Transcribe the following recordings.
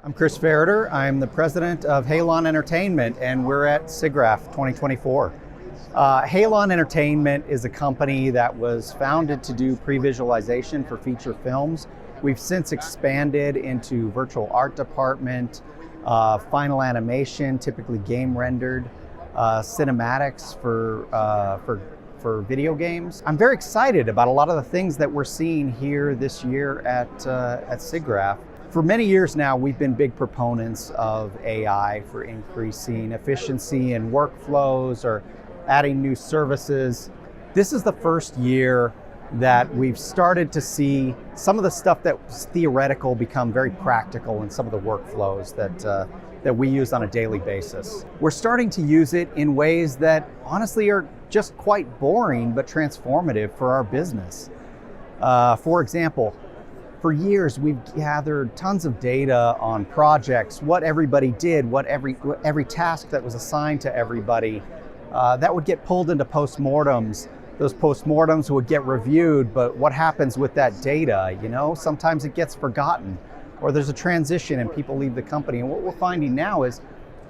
I'm Chris Ferriter. I'm the president of Halon Entertainment, and we're at SIGGRAPH 2024. Halon Entertainment is a company that was founded to do pre-visualization for feature films. We've since expanded into virtual art department, final animation, typically game rendered, cinematics for video games. I'm very excited about a lot of the things that we're seeing here this year at SIGGRAPH. For many years now, we've been big proponents of AI for increasing efficiency in workflows or adding new services. This is the first year that we've started to see some of the stuff that was theoretical become very practical in some of the workflows that we use on a daily basis. We're starting to use it in ways that honestly are just quite boring but transformative for our business. For example, for years, we've gathered tons of data on projects, what everybody did, what every task that was assigned to everybody. That would get pulled into postmortems. Those postmortems would get reviewed, but what happens with that data? You know, sometimes it gets forgotten, or there's a transition and people leave the company. And what we're finding now is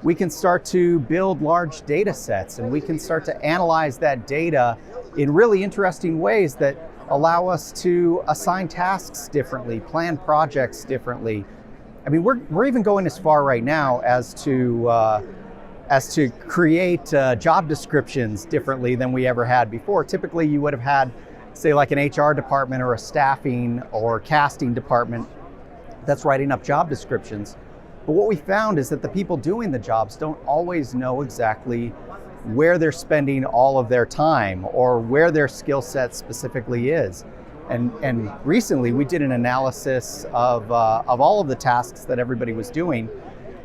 we can start to build large data sets, and we can start to analyze that data in really interesting ways that allow us to assign tasks differently, plan projects differently. I mean, we're even going as far right now as to create job descriptions differently than we ever had before. Typically, you would have had, say, like an HR department or a staffing or casting department that's writing up job descriptions. But what we found is that the people doing the jobs don't always know exactly where they're spending all of their time or where their skill set specifically is. And recently we did an analysis of all of the tasks that everybody was doing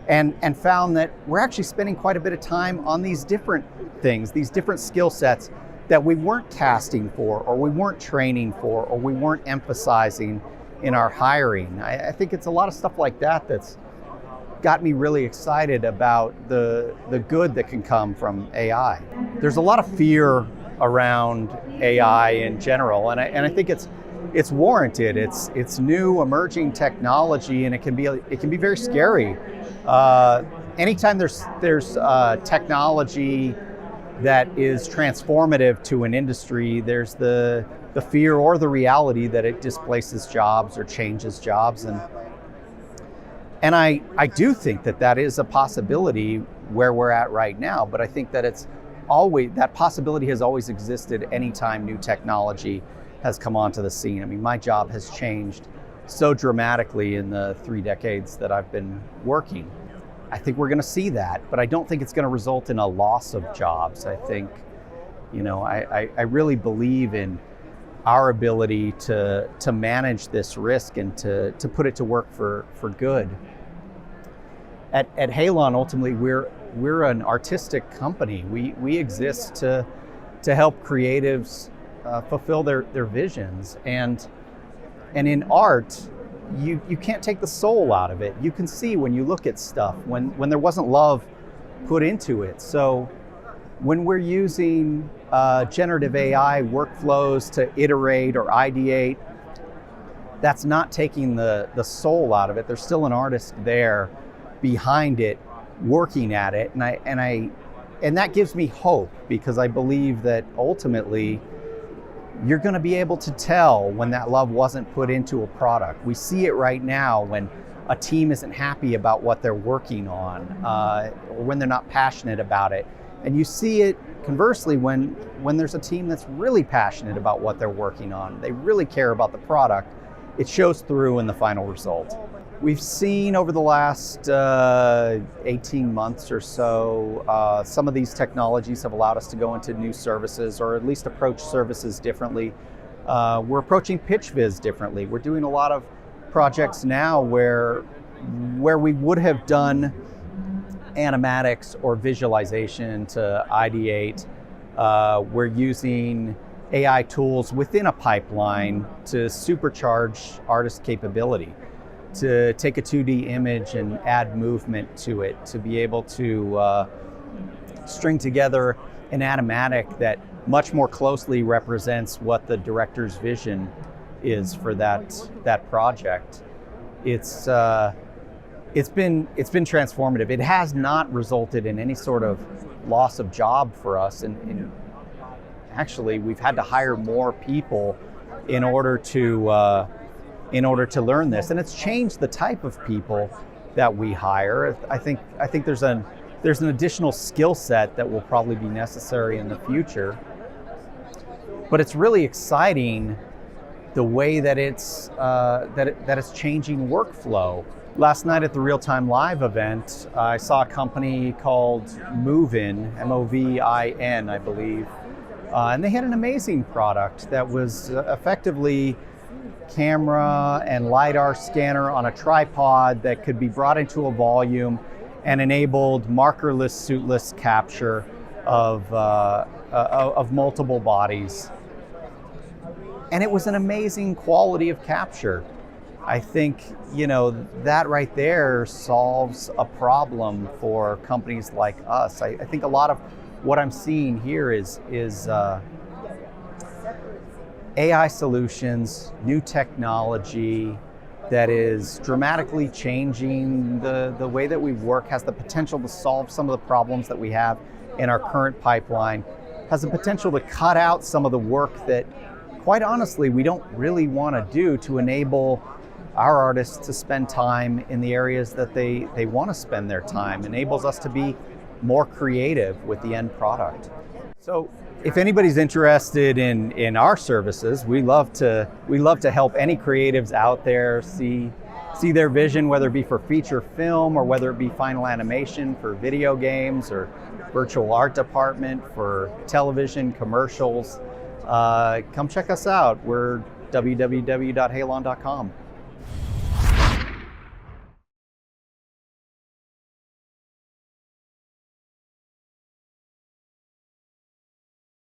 and found that we're actually spending quite a bit of time on these different things, these different skill sets that we weren't casting for, or we weren't training for, or we weren't emphasizing in our hiring. I think it's a lot of stuff like that that's got me really excited about the good that can come from AI. There's a lot of fear around AI in general, and I think it's warranted. It's new emerging technology, and it can be very scary. Anytime there's technology that is transformative to an industry, there's the fear or the reality that it displaces jobs or changes jobs. And I do think that is a possibility where we're at right now, but I think that that possibility has always existed anytime new technology has come onto the scene. I mean, my job has changed so dramatically in the 3 decades that I've been working. I think we're gonna see that, but I don't think it's gonna result in a loss of jobs. I think, I really believe in our ability to manage this risk and to put it to work for good. At Halon, ultimately, we're an artistic company. We exist to help creatives fulfill their visions, and in art, you can't take the soul out of it. You can see when you look at stuff when there wasn't love put into it. So when we're using generative AI workflows to iterate or ideate, that's not taking the soul out of it. There's still an artist there behind it, working at it, and that gives me hope, because I believe that ultimately you're going to be able to tell when that love wasn't put into a product. We see it right now when a team isn't happy about what they're working on, or when they're not passionate about it. And you see it conversely when there's a team that's really passionate about what they're working on. They really care about the product. It shows through in the final result. We've seen over the last 18 months or so, some of these technologies have allowed us to go into new services, or at least approach services differently. We're approaching PitchViz differently. We're doing a lot of projects now where we would have done animatics or visualization to ideate. We're using AI tools within a pipeline to supercharge artist capability, to take a 2D image and add movement to it, to be able to string together an animatic that much more closely represents what the director's vision is for that project. It's It's been transformative. It has not resulted in any sort of loss of job for us, and actually we've had to hire more people in order to learn this, and it's changed the type of people that we hire. I think there's an additional skill set that will probably be necessary in the future, but it's really exciting the way that it's changing workflow. Last night at the Real Time Live event, I saw a company called Movin, M-O-V-I-N, I believe, and they had an amazing product that was effectively camera and LiDAR scanner on a tripod that could be brought into a volume and enabled markerless, suitless capture of multiple bodies. And it was an amazing quality of capture. I think, that right there solves a problem for companies like us. I think a lot of what I'm seeing here is AI solutions, new technology that is dramatically changing the way that we work, has the potential to solve some of the problems that we have in our current pipeline, has the potential to cut out some of the work that, quite honestly, we don't really want to do to enable our artists to spend time in the areas that they want to spend their time, enables us to be more creative with the end product. So if anybody's interested in our services, we love to help any creatives out there see their vision, whether it be for feature film or whether it be final animation for video games or virtual art department for television, commercials. Come check us out. We're www.halon.com.